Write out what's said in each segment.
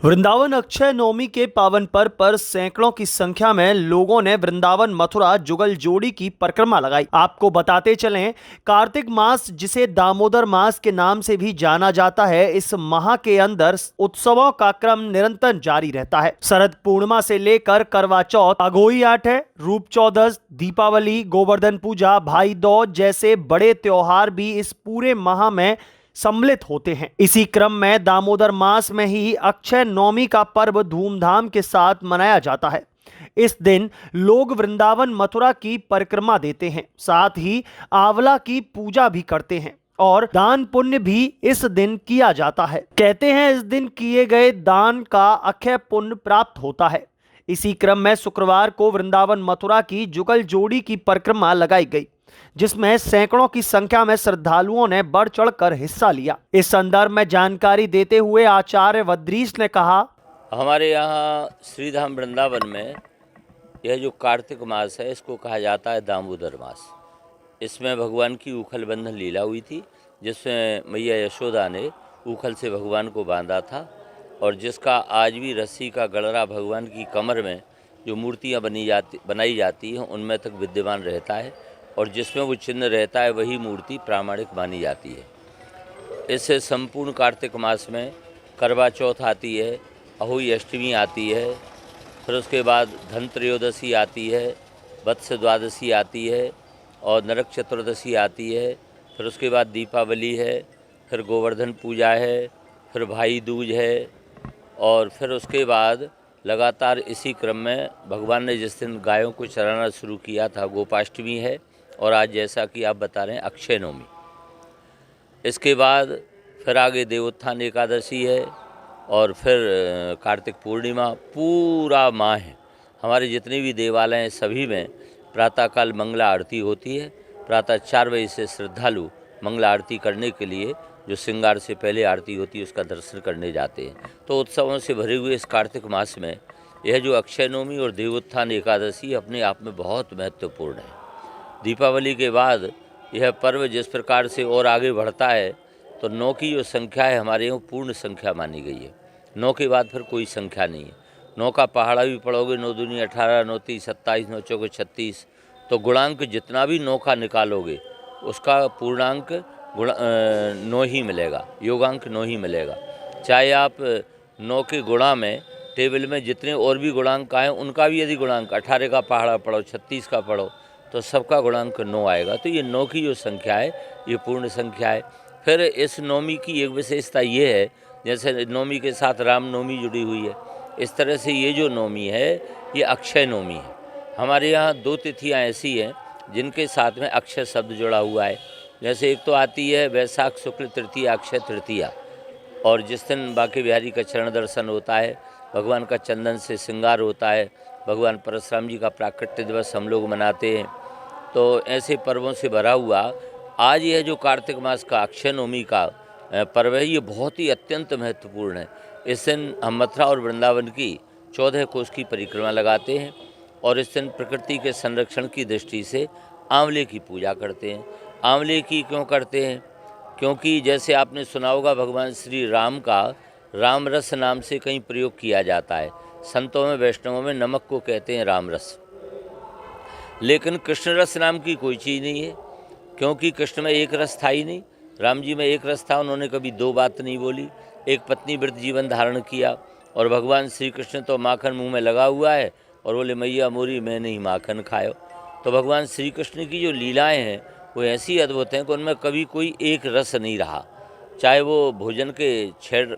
वृंदावन अक्षय नवमी के पावन पर्व पर सैकड़ों की संख्या में लोगों ने वृंदावन मथुरा जुगल जोड़ी की परिक्रमा लगाई। आपको बताते चलें, कार्तिक मास जिसे दामोदर मास के नाम से भी जाना जाता है, इस माह के अंदर उत्सवों का क्रम निरंतर जारी रहता है। शरद पूर्णिमा से लेकर करवा चौथ, अघोई आठे, रूप चौदस, दीपावली, गोवर्धन पूजा, भाई दूज जैसे बड़े त्योहार भी इस पूरे माह में सम्मिलित होते हैं। इसी क्रम में दामोदर मास में ही अक्षय नवमी का पर्व धूमधाम के साथ मनाया जाता है। इस दिन लोग वृंदावन मथुरा की परिक्रमा देते हैं, साथ ही आंवला की पूजा भी करते हैं और दान पुण्य भी इस दिन किया जाता है। कहते हैं इस दिन किए गए दान का अक्षय पुण्य प्राप्त होता है। इसी क्रम में शुक्रवार को वृंदावन मथुरा की जुगल जोड़ी की परिक्रमा लगाई गई, जिसमें सैकड़ों की संख्या में श्रद्धालुओं ने बढ़ चढ़कर हिस्सा लिया। इस संदर्भ में जानकारी देते हुए आचार्य वद्रीश ने कहा, हमारे यहाँ श्रीधाम वृंदावन में यह जो कार्तिक मास है, इसको कहा जाता है दामोदर मास। इसमें भगवान की उखल बंधन लीला हुई थी, जिसमें मैया यशोदा ने उखल से भगवान को बांधा था और जिसका आज भी रस्सी का गड़रा भगवान की कमर में जो मूर्तियाँ बनाई जाती हैं उनमें तक विद्यमान रहता है और जिसमें वो चिन्ह रहता है वही मूर्ति प्रामाणिक मानी जाती है। इससे संपूर्ण कार्तिक मास में करवा चौथ आती है, अहोई अष्टमी आती है, फिर उसके बाद धन त्रयोदशी आती है, वत्स द्वादशी आती है और नरक चतुर्दशी आती है, फिर उसके बाद दीपावली है, फिर गोवर्धन पूजा है, फिर भाई दूज है और फिर उसके बाद लगातार इसी क्रम में भगवान ने जिस दिन गायों को चराना शुरू किया था गोपाष्टमी है और आज जैसा कि आप बता रहे हैं अक्षय नवमी। इसके बाद फिर आगे देवोत्थान एकादशी है और फिर कार्तिक पूर्णिमा। पूरा माह है हमारे जितने भी देवालय हैं सभी में प्रातःकाल मंगला आरती होती है। प्रातः 4 बजे से श्रद्धालु मंगला आरती करने के लिए जो श्रृंगार से पहले आरती होती है उसका दर्शन करने जाते हैं। तो उत्सवों से भरे हुए इस कार्तिक मास में यह जो अक्षय नवमी और देवोत्थान एकादशी अपने आप में बहुत महत्वपूर्ण है। दीपावली के बाद यह पर्व जिस प्रकार से और आगे बढ़ता है तो 9 की जो संख्या है हमारे यहाँ पूर्ण संख्या मानी गई है। 9 के बाद फिर कोई संख्या नहीं है। 9 का पहाड़ा भी पढ़ोगे 9 दूनी 18, 9 तीस 27, 9 चौके 36, तो गुणांक जितना भी 9 का निकालोगे उसका पूर्णांक 9 ही मिलेगा, योगांक 9 ही मिलेगा। चाहे आप 9 के गुणा में टेबल में जितने और भी गुणांक आए उनका भी यदि गुणांक 18 का पहाड़ा पढ़ो, 36 का पढ़ो तो सबका गुणांक 9 आएगा। तो ये 9 की जो संख्या है ये पूर्ण संख्या है। फिर इस नवमी की एक विशेषता ये है, जैसे नवमी के साथ रामनवमी जुड़ी हुई है, इस तरह से ये जो नवमी है ये अक्षय नवमी है। हमारे यहाँ 2 तिथियाँ ऐसी हैं जिनके साथ में अक्षय शब्द जुड़ा हुआ है। जैसे एक तो आती है वैशाख शुक्ल तृतीया, अक्षय तृतीया, और जिस दिन बांके बिहारी का चरण दर्शन होता है, भगवान का चंदन से श्रृंगार होता है, भगवान परशुराम जी का प्राकट्य दिवस हम लोग मनाते हैं। तो ऐसे पर्वों से भरा हुआ आज यह जो कार्तिक मास का अक्षय नवमी का पर्व है ये बहुत ही अत्यंत महत्वपूर्ण है। इस दिन हम मथुरा और वृंदावन की 14 कोस की परिक्रमा लगाते हैं और इस दिन प्रकृति के संरक्षण की दृष्टि से आंवले की पूजा करते हैं। आंवले की क्यों करते हैं? क्योंकि जैसे आपने सुना होगा भगवान श्री राम का राम रस नाम से कहीं प्रयोग किया जाता है। संतों में वैष्णवों में नमक को कहते हैं राम रस, लेकिन कृष्ण रस नाम की कोई चीज़ नहीं है, क्योंकि कृष्ण में एक रस था ही नहीं। राम जी में एक रस था, उन्होंने कभी 2 बात नहीं बोली, एक पत्नी व्रत जीवन धारण किया और भगवान श्री कृष्ण तो माखन मुंह में लगा हुआ है और बोले मैया मोरी मैं नहीं माखन खायो। तो भगवान श्री कृष्ण की जो लीलाएं हैं वो ऐसी अद्भुत हैं कि उनमें कभी कोई एक रस नहीं रहा, चाहे वो भोजन के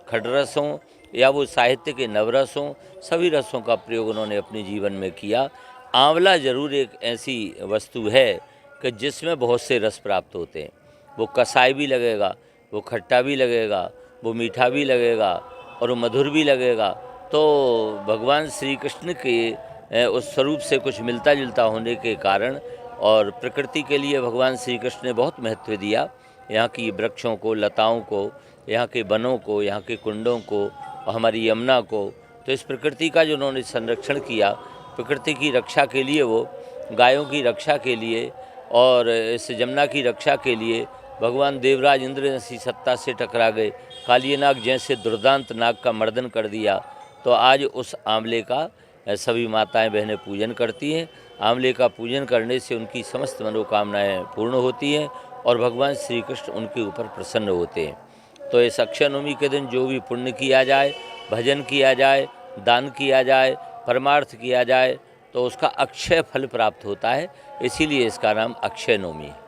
खड रस हों या वो साहित्य के नवरस हों, सभी रसों का प्रयोग उन्होंने अपने जीवन में किया। आंवला जरूर एक ऐसी वस्तु है कि जिसमें बहुत से रस प्राप्त होते हैं। वो कसाई भी लगेगा, वो खट्टा भी लगेगा, वो मीठा भी लगेगा और वो मधुर भी लगेगा। तो भगवान श्री कृष्ण के उस स्वरूप से कुछ मिलता जुलता होने के कारण और प्रकृति के लिए भगवान श्री कृष्ण ने बहुत महत्व दिया। यहाँ की वृक्षों को, लताओं को, यहाँ के वनों को, यहाँ के कुंडों को, हमारी यमुना को, तो इस प्रकृति का जो उन्होंने संरक्षण किया, प्रकृति की रक्षा के लिए, वो गायों की रक्षा के लिए और इस जमुना की रक्षा के लिए भगवान देवराज इंद्र जैसी सत्ता से टकरा गए, कालिया नाग जैसे दुर्दांत नाग का मर्दन कर दिया, तो आज उस आंवले का सभी माताएं बहनें पूजन करती हैं। आंवले का पूजन करने से उनकी समस्त मनोकामनाएं पूर्ण होती हैं और भगवान श्री कृष्ण उनके ऊपर प्रसन्न होते हैं। तो इस अक्षय नवमी के दिन जो भी पुण्य किया जाए, भजन किया जाए, दान किया जाए, परमार्थ किया जाए, तो उसका अक्षय फल प्राप्त होता है। इसीलिए इसका नाम अक्षय नवमी है।